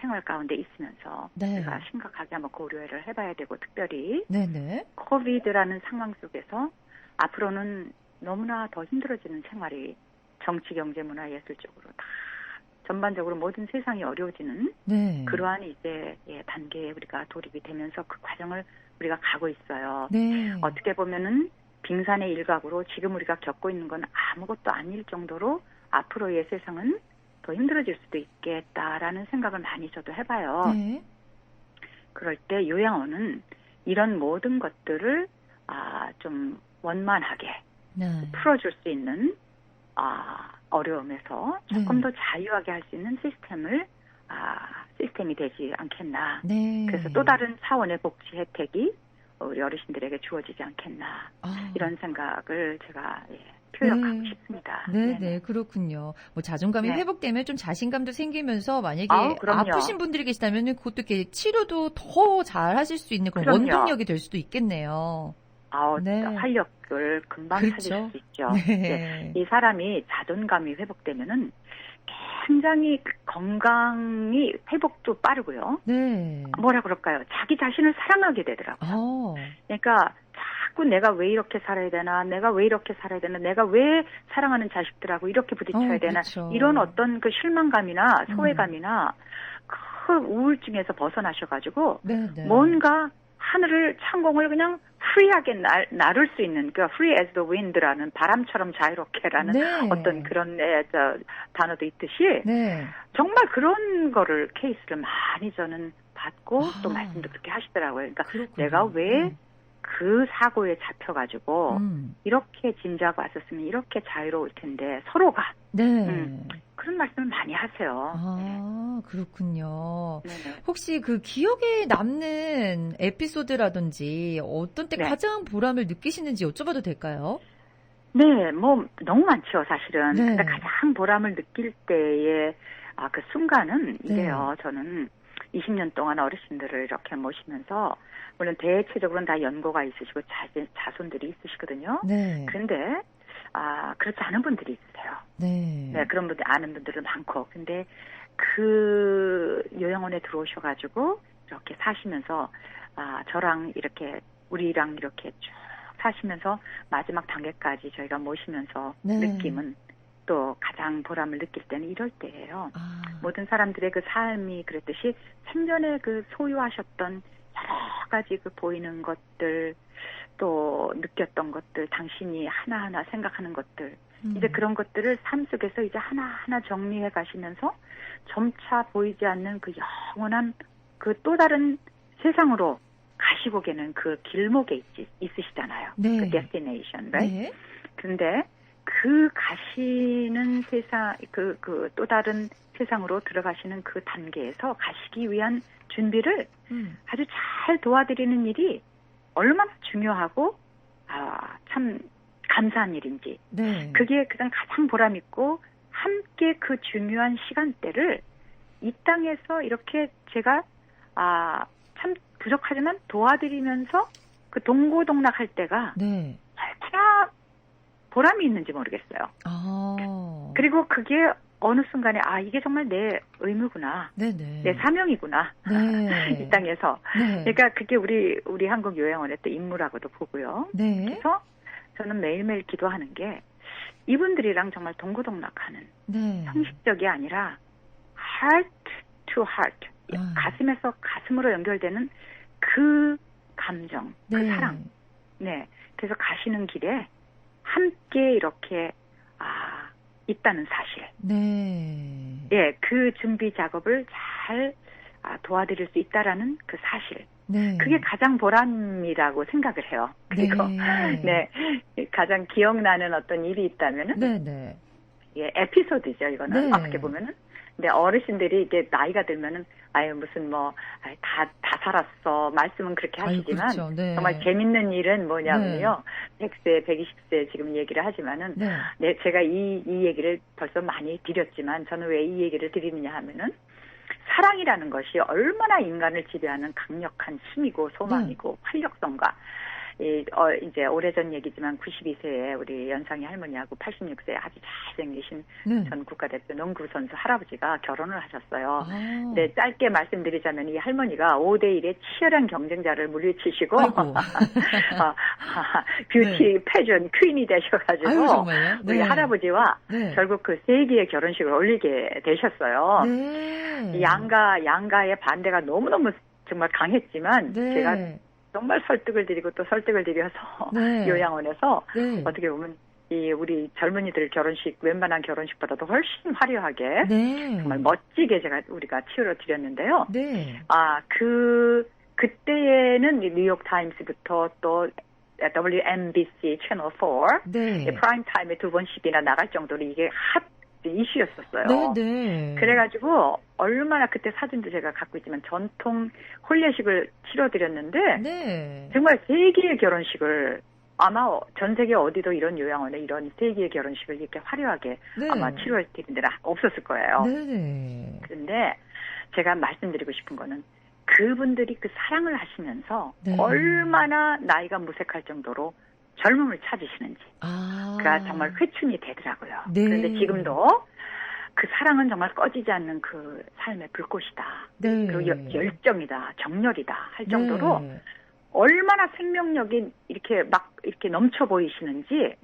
생활 가운데 있으면서 네. 우리가 심각하게 한번 고려를 해봐야 되고 특별히 네네. 코비드라는 상황 속에서 앞으로는 너무나 더 힘들어지는 생활이 정치, 경제, 문화, 예술적으로 다 전반적으로 모든 세상이 어려워지는 네. 그러한 이제 단계에 우리가 돌입이 되면서 그 과정을 우리가 가고 있어요. 네. 어떻게 보면은 빙산의 일각으로 지금 우리가 겪고 있는 건 아무것도 아닐 정도로 앞으로의 세상은 더 힘들어질 수도 있겠다라는 생각을 많이 저도 해봐요. 네. 그럴 때 요양원은 이런 모든 것들을 좀 원만하게 네. 풀어줄 수 있는 어려움에서 조금 네. 더 자유하게 할 수 있는 시스템이 되지 않겠나. 네. 그래서 또 다른 차원의 복지 혜택이 우리 어르신들에게 주어지지 않겠나. 이런 생각을 제가 표현하고 네. 싶습니다. 네, 그렇군요. 뭐 자존감이 네. 회복되면 좀 자신감도 생기면서 만약에 그럼요. 아프신 분들이 계시다면 그것도 이렇게 치료도 더 잘 하실 수 있는 그런 그럼요. 원동력이 될 수도 있겠네요. 네. 활력을 금방 그렇죠. 찾을 수 있죠. 네. 이 사람이 자존감이 회복되면은 굉장히 건강이 회복도 빠르고요. 네. 뭐라 그럴까요? 자기 자신을 사랑하게 되더라고요. 그러니까 자꾸 내가 왜 이렇게 살아야 되나, 내가 왜 이렇게 살아야 되나, 내가 왜 사랑하는 자식들하고 이렇게 부딪혀야 되나, 그렇죠. 이런 어떤 그 실망감이나 소외감이나 그 우울증에서 벗어나셔가지고 네네. 뭔가 하늘을 창공을 그냥 프리하게 나를 수 있는 그 free as the wind라는 바람처럼 자유롭게라는 네. 어떤 그런 단어도 있듯이 네. 정말 그런 거를 케이스를 많이 저는 받고 또 말씀도 그렇게 하시더라고요. 그러니까 그렇군요. 내가 왜 그 사고에 잡혀가지고 이렇게 진지하고 왔었으면 이렇게 자유로울 텐데 서로가 그런 말씀을 많이 하세요. 그렇군요. 네네. 혹시 그 기억에 남는 에피소드라든지 어떤 때 가장 보람을 느끼시는지 여쭤봐도 될까요? 네, 뭐 너무 많죠, 사실은. 네. 근데 가장 보람을 느낄 때의 그 순간은 이게요. 저는 20년 동안 어르신들을 이렇게 모시면서 물론 대체적으로는 다 연고가 있으시고 자손들이 있으시거든요. 네. 그런데 그렇지 않은 분들이 있으세요. 네. 그런 분들 아는 분들은 많고. 근데 그 요양원에 들어오셔가지고 이렇게 사시면서 저랑 이렇게 우리랑 이렇게 쭉 사시면서 마지막 단계까지 저희가 모시면서 느낌은 또 가장 보람을 느낄 때는 이럴 때예요. 모든 사람들의 그 삶이 그랬듯이 생전에 그 소유하셨던 여러 가지 그 보이는 것들 또 느꼈던 것들 당신이 하나하나 생각하는 것들 이제 그런 것들을 삶 속에서 이제 하나하나 정리해 가시면서 점차 보이지 않는 그 영원한 그 또 다른 세상으로 가시고 계는 그 길목에 있으시잖아요. 네. 그 destination, right? 네. 그런데 그 가시는 세상, 그 또 다른 세상으로 들어가시는 그 단계에서 가시기 위한 준비를 아주 잘 도와드리는 일이 얼마나 중요하고, 참 감사한 일인지. 네. 그게 가장 보람있고, 함께 그 중요한 시간대를 이 땅에서 이렇게 제가, 참 부족하지만 도와드리면서 그 동고동락할 때가 얼마나 보람이 있는지 모르겠어요. 그리고 그게 어느 순간에 이게 정말 내 의무구나. 내 사명이구나. 이 땅에서. 그러니까 그게 우리 한국 요양원의 또 임무라고도 보고요. 그래서 저는 매일매일 기도하는 게 이분들이랑 정말 동고동락하는 형식적이 아니라 heart to heart. 가슴에서 가슴으로 연결되는 그 감정, 그 사랑. 그래서 가시는 길에 함께 이렇게 있다는 사실. 그 준비 작업을 잘 도와드릴 수 있다라는 그 사실. 그게 가장 보람이라고 생각을 해요. 그리고 가장 기억나는 어떤 일이 있다면은 에피소드죠. 이거는 어떻게 보면은. 근데 어르신들이 이게 나이가 들면은 무슨 다 살았어. 말씀은 그렇게 하시지만 정말 재밌는 일은 뭐냐면요. 100세, 120세 지금 얘기를 하지만은 제가 이 얘기를 벌써 많이 드렸지만 저는 왜 이 얘기를 드리느냐 하면은 사랑이라는 것이 얼마나 인간을 지배하는 강력한 힘이고 소망이고 활력성과 이제 오래전 얘기지만 92세에 우리 연상이 할머니하고 86세에 아주 잘생기신 전 국가대표 농구 선수 할아버지가 결혼을 하셨어요. 네, 짧게 말씀드리자면 이 할머니가 5대1의 치열한 경쟁자를 물리치시고 뷰티 패전 퀸이 되셔가지고 아유, 정말요? 우리 할아버지와 결국 그 세기의 결혼식을 올리게 되셨어요. 양가의 반대가 너무너무 정말 강했지만 제가 정말 설득을 드리고 또 설득을 드려서 요양원에서 어떻게 보면 이 우리 젊은이들 결혼식 웬만한 결혼식보다도 훨씬 화려하게 정말 멋지게 우리가 치러 드렸는데요. 그때에는 뉴욕 타임스부터 또 WNBC 채널 4 프라임 타임에 2번씩이나 나갈 정도로 이게 핫 이슈였었어요. 그래가지고 얼마나 그때 사진도 제가 갖고 있지만 전통 혼례식을 치러드렸는데 정말 세기의 결혼식을 아마 전 세계 어디도 이런 요양원에 이런 세기의 결혼식을 이렇게 화려하게 아마 치러드린 데는 없었을 거예요. 그런데 제가 말씀드리고 싶은 거는 그분들이 그 사랑을 하시면서 얼마나 나이가 무색할 정도로 젊음을 찾으시는지 그가 정말 회춘이 되더라고요. 그런데 지금도 그 사랑은 정말 꺼지지 않는 그 삶의 불꽃이다. 그 열정이다. 정열이다. 할 정도로 얼마나 생명력이 이렇게 넘쳐 보이시는지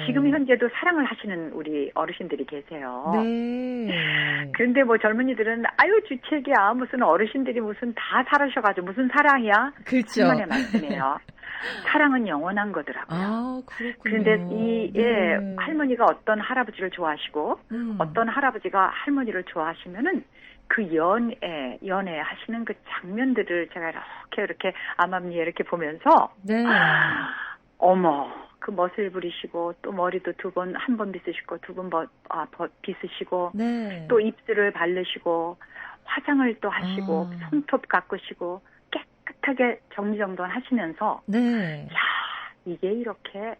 지금 현재도 사랑을 하시는 우리 어르신들이 계세요. 그런데 뭐 젊은이들은 아유 주책이야. 무슨 어르신들이 무슨 다 살으셔가지고 무슨 사랑이야. 그렇죠. 할머니의 말씀이에요. 사랑은 영원한 거더라고요. 그런데 할머니가 어떤 할아버지를 좋아하시고 어떤 할아버지가 할머니를 좋아하시면은 그 연애 하시는 그 장면들을 제가 이렇게 암암리에 이렇게 보면서 어머 그 멋을 부리시고 또 머리도 한 번 빗으시고 두 번 빗으시고 또 입술을 바르시고 화장을 또 하시고 손톱 깎으시고 깨끗하게 정리정돈 하시면서 야 이게 이렇게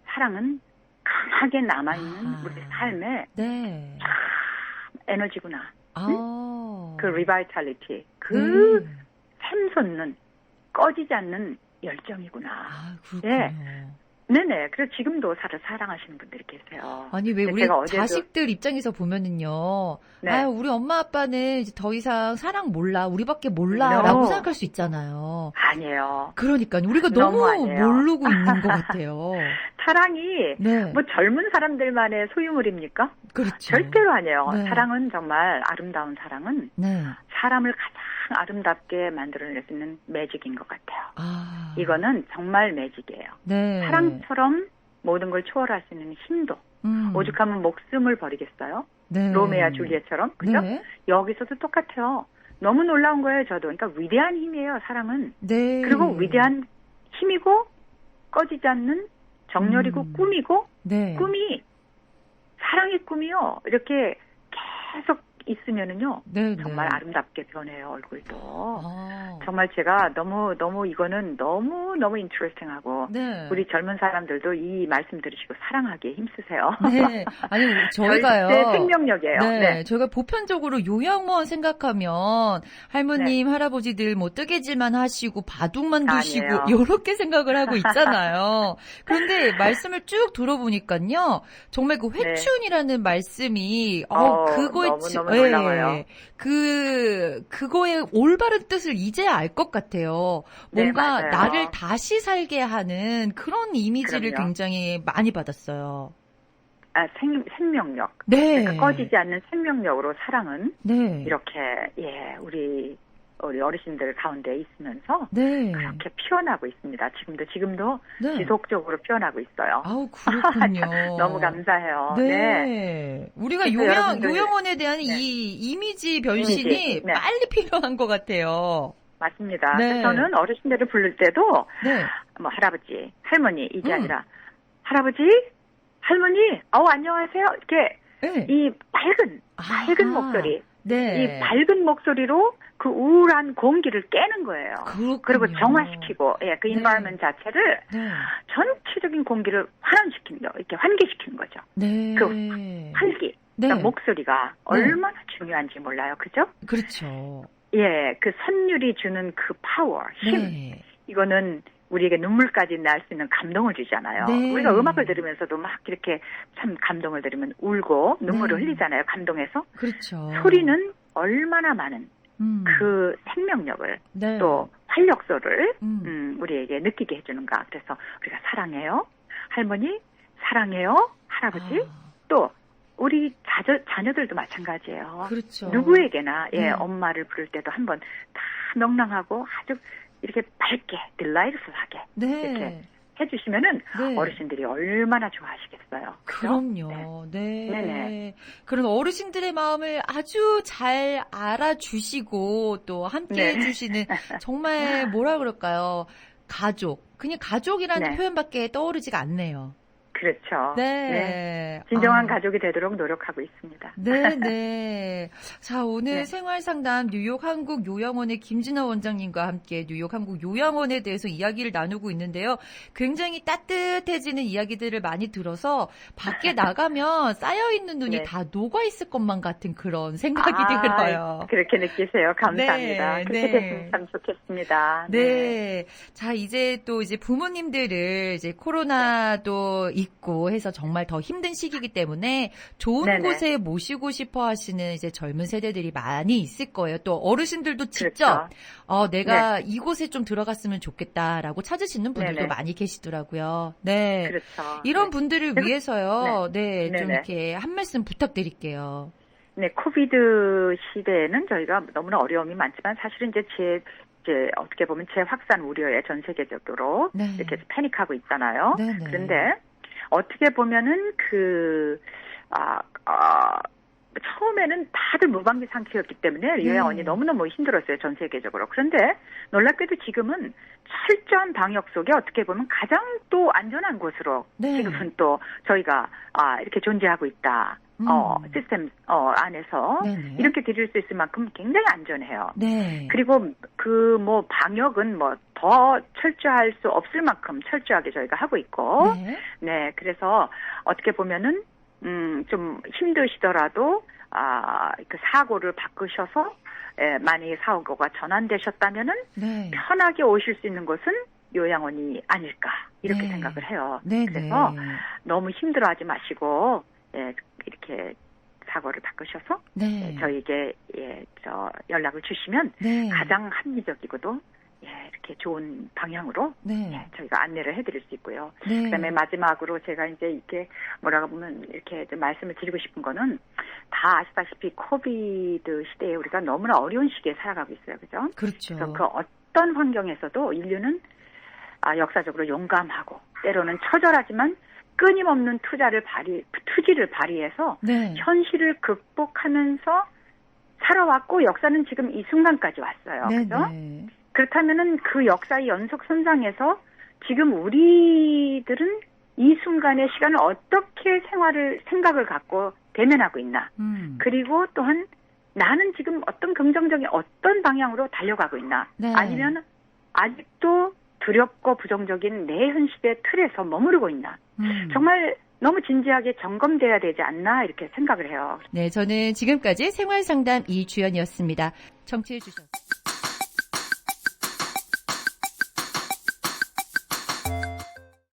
사랑은 강하게 남아있는 우리 삶의 참 에너지구나. 그 리바이탈리티, 그 샘솟는 꺼지지 않는 열정이구나. 네네. 그래서 지금도 사랑하시는 분들이 계세요. 아니, 왜 우리 자식들 입장에서 보면은요. 아유, 우리 엄마 아빠는 이제 더 이상 사랑 몰라. 우리밖에 몰라. 라고 생각할 수 있잖아요. 아니에요. 그러니까요. 우리가 너무 모르고 있는 것 같아요. 사랑이 뭐 젊은 사람들만의 소유물입니까? 그렇죠. 절대로 아니에요. 사랑은 정말 아름다운 사랑은 사람을 가장 아름답게 만들어낼 수 있는 매직인 것 같아요. 이거는 정말 매직이에요. 사랑처럼 모든 걸 초월할 수 있는 힘도 오죽하면 목숨을 버리겠어요? 로메오와 줄리엣처럼 그죠? 여기서도 똑같아요. 너무 놀라운 거예요. 저도. 그러니까 위대한 힘이에요. 사랑은. 그리고 위대한 힘이고 꺼지지 않는 정열이고 꿈이고 꿈이 사랑의 꿈이요. 이렇게 계속 있으면은요. 정말 아름답게 변해요. 얼굴도. 정말 제가 너무 이거는 너무 인트레스팅하고 우리 젊은 사람들도 이 말씀 들으시고 사랑하기에 힘쓰세요. 아니 저희가요. 절대 생명력이에요. 저희가 보편적으로 요양원 생각하면 할머님, 할아버지들 뭐 뜨개질만 하시고 바둑만 두시고 이렇게 생각을 하고 있잖아요. 그런데 말씀을 쭉 들어보니까요. 정말 그 회춘이라는 말씀이 그거에 너무 놀라워요. 그거의 올바른 뜻을 이제야 알 것 같아요. 뭔가 나를 다시 살게 하는 그런 이미지를 굉장히 많이 받았어요. 생명력. 그러니까 꺼지지 않는 생명력으로 사랑은 이렇게 우리 어르신들 가운데 있으면서 그렇게 피어나고 있습니다. 지금도 지속적으로 피어나고 있어요. 아우 그렇군요. 너무 감사해요. 우리가 요양원에 대한 이 이미지 변신이 빨리 필요한 것 같아요. 맞습니다. 저는 어르신들을 부를 때도 뭐 할아버지, 할머니 이게 아니라 할아버지, 할머니, 안녕하세요. 이렇게 이 밝은 목소리, 이 밝은 목소리로 그 우울한 공기를 깨는 거예요. 그렇군요. 그리고 정화시키고, 예, 그 네. environment 자체를 네. 전체적인 공기를 환원시키는 거, 이렇게 환기시키는 거죠. 네. 그 활기, 네. 그러니까 목소리가 얼마나 중요한지 몰라요, 그죠? 그렇죠. 예, 그 선율이 주는 그 파워, 힘, 네. 이거는 우리에게 눈물까지 날 수 있는 감동을 주잖아요. 네. 우리가 음악을 들으면서도 막 이렇게 참 감동을 들으면 울고 눈물을 네. 흘리잖아요, 감동해서. 그렇죠. 소리는 얼마나 많은 그 생명력을 네. 또 활력소를 우리에게 느끼게 해주는가. 그래서 우리가 사랑해요. 할머니 사랑해요. 할아버지 또 우리 자녀들도 마찬가지예요. 그렇죠. 누구에게나 예, 네. 엄마를 부를 때도 한번 다 명랑하고 아주 이렇게 밝게 delightful하게 네. 이렇게 해주시면은 네. 어르신들이 얼마나 좋아하시겠어요. 그죠? 그럼요. 네. 네네. 그런 어르신들의 마음을 아주 잘 알아주시고 또 함께 네. 해주시는 정말 뭐라 그럴까요? 가족. 그냥 가족이라는 네. 표현밖에 떠오르지가 않네요. 그렇죠. 네. 진정한 가족이 되도록 노력하고 있습니다. 네, 네. 자, 오늘 네. 생활상담 뉴욕 한국 요양원의 김진아 원장님과 함께 뉴욕 한국 요양원에 대해서 이야기를 나누고 있는데요. 굉장히 따뜻해지는 이야기들을 많이 들어서 밖에 나가면 쌓여있는 눈이 네. 다 녹아있을 것만 같은 그런 생각이 들어요. 그렇게 느끼세요. 감사합니다. 네, 그렇게 네. 됐으면 참 좋겠습니다. 네. 자, 이제 또 이제 부모님들을 이제 코로나도 있고 해서 정말 더 힘든 시기이기 때문에 좋은 네네. 곳에 모시고 싶어 하시는 이제 젊은 세대들이 많이 있을 거예요. 또 어르신들도 직접 그렇죠. 내가 이곳에 좀 들어갔으면 좋겠다라고 찾으시는 분들도 네네. 많이 계시더라고요. 네. 그렇죠. 이런 네. 분들을 그래서- 위해서요. 네. 좀 네네. 이렇게 한 말씀 부탁드릴게요. 네, 코비드 시대에는 저희가 너무나 어려움이 많지만 사실은 이제 어떻게 보면 재확산 우려에 전 세계적으로 네. 이렇게 패닉하고 있잖아요. 네네. 그런데 어떻게 보면은 처음에는 다들 무방비 상태였기 때문에 네. 요양원이 너무너무 힘들었어요, 전 세계적으로. 그런데 놀랍게도 지금은 철저한 방역 속에 어떻게 보면 가장 또 안전한 곳으로 네. 지금은 또 저희가 이렇게 존재하고 있다. 시스템 안에서 네네. 이렇게 드릴 수 있을 만큼 굉장히 안전해요. 네. 그리고 방역은 더 철저할 수 없을 만큼 철저하게 저희가 하고 있고, 네. 네, 그래서 어떻게 보면은 좀 힘드시더라도 그 사고를 바꾸셔서 만약에 사고가 전환되셨다면은 네. 편하게 오실 수 있는 곳은 요양원이 아닐까 이렇게 네. 생각을 해요. 네. 그래서 네. 너무 힘들어하지 마시고 이렇게 사고를 바꾸셔서 네. 저희에게 연락을 주시면 네. 가장 합리적이고도 이렇게 좋은 방향으로 네. 저희가 안내를 해드릴 수 있고요. 네. 그다음에 마지막으로 제가 이제 이렇게 뭐라고 보면 이렇게 좀 말씀을 드리고 싶은 거는 다 아시다시피 코비드 시대에 우리가 너무나 어려운 시기에 살아가고 있어요, 그죠? 그렇죠. 그래서 그 어떤 환경에서도 인류는 역사적으로 용감하고 때로는 처절하지만 끊임없는 투지를 발휘해서 네. 현실을 극복하면서 살아왔고 역사는 지금 이 순간까지 왔어요. 네. 그죠? 네. 그렇다면은 그 역사의 연속선상에서 지금 우리들은 이 순간의 시간을 어떻게 생각을 갖고 대면하고 있나. 그리고 또한 나는 지금 어떤 긍정적인 어떤 방향으로 달려가고 있나. 네. 아니면 아직도 두렵고 부정적인 내 현실의 틀에서 머무르고 있나. 정말 너무 진지하게 점검돼야 되지 않나 이렇게 생각을 해요. 네, 저는 지금까지 생활상담 이주연이었습니다. 청취해 주셔서